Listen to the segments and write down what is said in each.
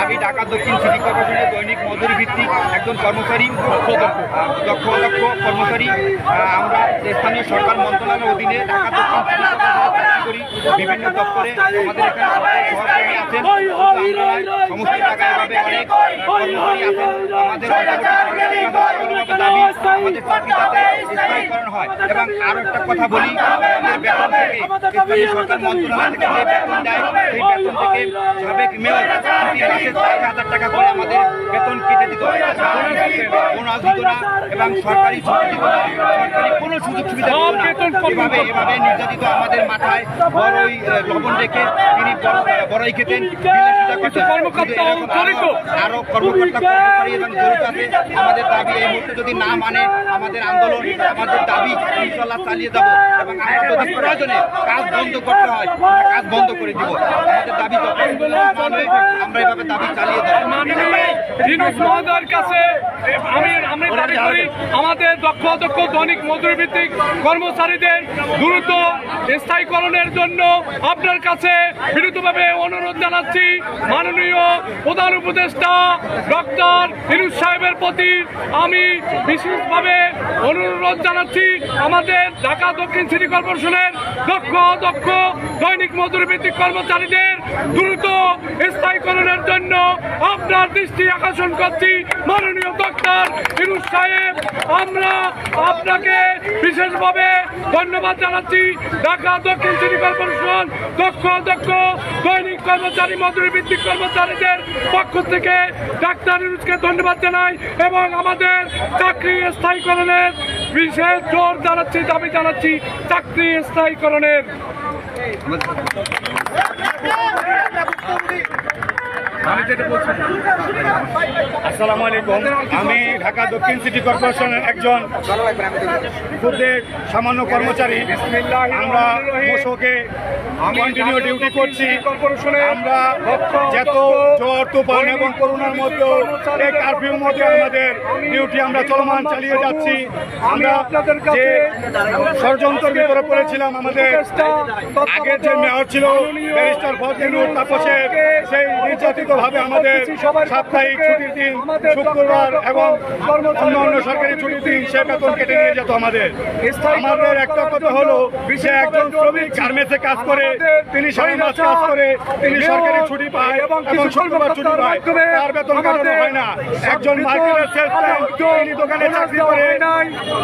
আমি ঢাকা দক্ষিণ সিটি কর্পোরেশনের দৈনিক মজুরি ভিত্তিক একজন কর্মচারী, দক্ষ কর্মচারী। আমরা স্থানীয় সরকার মন্ত্রণালয়ের অধীনে ঢাকা দক্ষিণ করি, বিভিন্ন দপ্তরে আমাদের এখানে সহকর্মী আছেন, সমস্ত জায়গায় এভাবে অনেক কর্মচারী আছেন। আমাদের দাবি আমাদের চাকরিটাতে স্থায়ীকরণ হয়। এবং আরও একটা কথা বলি, আমাদের বেতন থেকে স্থানীয় সরকার মন্ত্রণালয় থেকে যে বেতন দেয়, সেই বেতন থেকে সাবেক মেয়র প্রতি মাসে 4,000 টাকা করে আমাদের বেতন কেটে দিত, বোনাস দিত না এবং সরকারি ছুটি দিত না, সরকারি কোনো সুযোগ সুবিধা দিত না। এভাবে নির্যাতিত। আমাদের মাথায় বড়ই লবণ রেখে তিনি বড়ই খেতেন। আরো কর্মকর্তা কর্মচারী এবং জড়িত আছে। আমাদের দাবি এই মুহূর্তে যদি না মানে আমাদের আন্দোলন, আমাদের দাবি ইনশাল্লাহ চালিয়ে যাব এবং আমরা যদি প্রয়োজনে কাজ বন্ধ করতে হয় কাজ বন্ধ করে দিব। আমাদের দাবি আমরা এভাবে দাবি চালিয়ে দেবো। আমি দাবি করি আমাদের দক্ষ দৈনিক মজুরি ভিত্তিক কর্মচারীদের দ্রুত স্থায়ীকরণের জন্য আপনার কাছে বিনীতভাবে অনুরোধ জানাচ্ছি। মাননীয় প্রধান উপদেষ্টা ডক্টর ইউনূস সাহেবের প্রতি আমি বিশেষভাবে অনুরোধ জানাচ্ছি, আমাদের ঢাকা দক্ষিণ সিটি কর্পোরেশনের দক্ষ দৈনিক মজুরি ভিত্তিক কর্মচারীদের দ্রুত স্থায়ীকরণের জন্য আপনার দৃষ্টি আকর্ষণ করছি। মাননীয় ডক্টর ইউনূস সাহেব, আমরা আপনাকে বিশেষভাবে ধন্যবাদ জানাচ্ছি। ঢাকা দক্ষিণ সিটি কর্পোরেশন দক্ষ দৈনিক কর্মচারী মজুরি ভিত্তিক কর্মচারীদের পক্ষ থেকে ডাক্তার ইউনূসকে ধন্যবাদ জানাই এবং আমাদের চাকরি স্থায়ীকরণের বিশেষ জোর জানাচ্ছি, দাবি জানাচ্ছি চাকরি স্থায়ীকরণের। আসসালামু আলাইকুম। আমি ঢাকা দক্ষিণ সিটি কর্পোরেশনের একজন ক্ষুদ্র সামান্য কর্মচারী। আমরা মোশোকে কন্টিনিউ ডিউটি করছি। আমরা যত ঝড় তুফান এবং করোনার মধ্যেও এই কারফিউর মধ্যে আমাদের ডিউটি আমরা চলমান চালিয়ে যাচ্ছি। আমরা যে ষড়যন্ত্রের ভিতরে পড়েছিলাম, আমাদের আগের যে মেয়র ছিল ব্যারিস্টার ফজলুর তাপসের, সেই নির্যাতিতভাবে আমাদের সাপ্তাহিক ছুটির দিন শুক্রবার এবং অন্য সরকারি ছুটির দিন সে বেতন কেটে নিয়ে যেত। আমাদের একটা কথা হলো, সে একজন শ্রমিক গার্মেন্টসে কাজ করে, তিনি 7 মাস কাজ করে, তিনি সরকারি ছুটি পায় এবং শুক্রবার ছুটি পায়, তার বেতন কাটানো হয় না। একজন মার্কেটের সেলসম্যান, তিনি দোকানে চাকরি করে,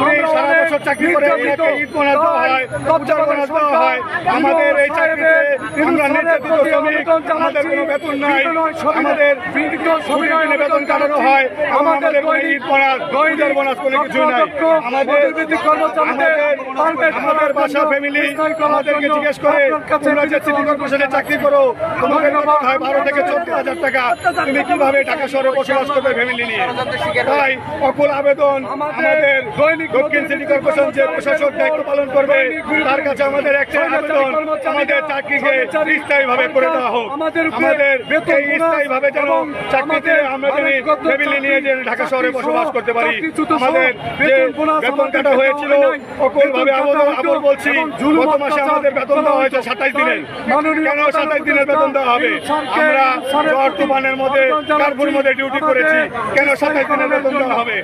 উনি সারা বছর চাকরি করে, ওনাকে ঈদ বোনাস দেওয়া হয়, পূজার বোনাস দেওয়া হয়। আমাদের এই চাকরিতে আমরা নির্যাতিত শ্রমিক, আমাদের কোনো বেতন নাই, আমাদের বেতন কাটানো হয়, আমাদের কোনো ঈদ বোনাস পূজার বোনাস কোনো কিছু নাই। আমাদের বাসা ফ্যামিলি আমাদেরকে জিজ্ঞেস করে, তোমরা যে সিটি কর্পোরেশনে চাকরি করো, তোমাদের বেতন হয় 12 থেকে 14,000 টাকা, তুমি কিভাবে ঢাকা শহরে বসবাস করবে ফ্যামিলি নিয়ে? তাই অকুল আবেদন, আমাদের দক্ষিণ সিটি কর্পোরেশন যে প্রশাসক দায়িত্ব পালন করবে, তার কাছে আমাদের একটা আবেদন, আমাদের চাকরিকে স্থায়ীভাবে করে দেওয়া হোক। আমাদের স্থায়ীভাবে যেন চাকরিতে আমরা ফ্যামিলি নিয়ে যে ঢাকা শহরে বসবাস করতে পারি। আমাদের যে বেতন কাটা হয়েছিল অকলভাবে আবার বলছি, গত মাসে আমাদের বেতন দেওয়া হয়েছে 27 দিনের। কেন 27 দিনের বেতন দেওয়া হবে? আমরা ঝড় তুফানের মধ্যে কার্ফুর মধ্যে ডিউটি করেছি, কেন 27 দিনের বেতন দেওয়া হবে?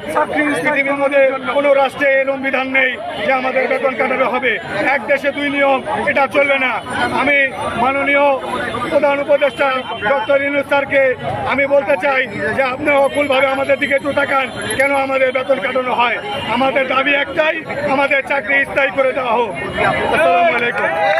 পৃথিবীর মধ্যে কোনো রাষ্ট্রে এরকম বিধান নেই যে আমাদের বেতন কাটানো হবে। এক দেশে দুই নিয়ম, এটা চলবে না। আমি মাননীয় প্রধান উপদেষ্টা ডক্টর ইউনূস স্যারকে আমি বলতে চাই যে আপনি অকুলভাবে আমাদের দিকে একটু তাকান, কেন আমাদের বেতন কাটানো হয়? আমাদের দাবি একটাই, আমাদের চাকরি স্থায়ী করে দেওয়া হোক। আসসালামু আলাইকুম।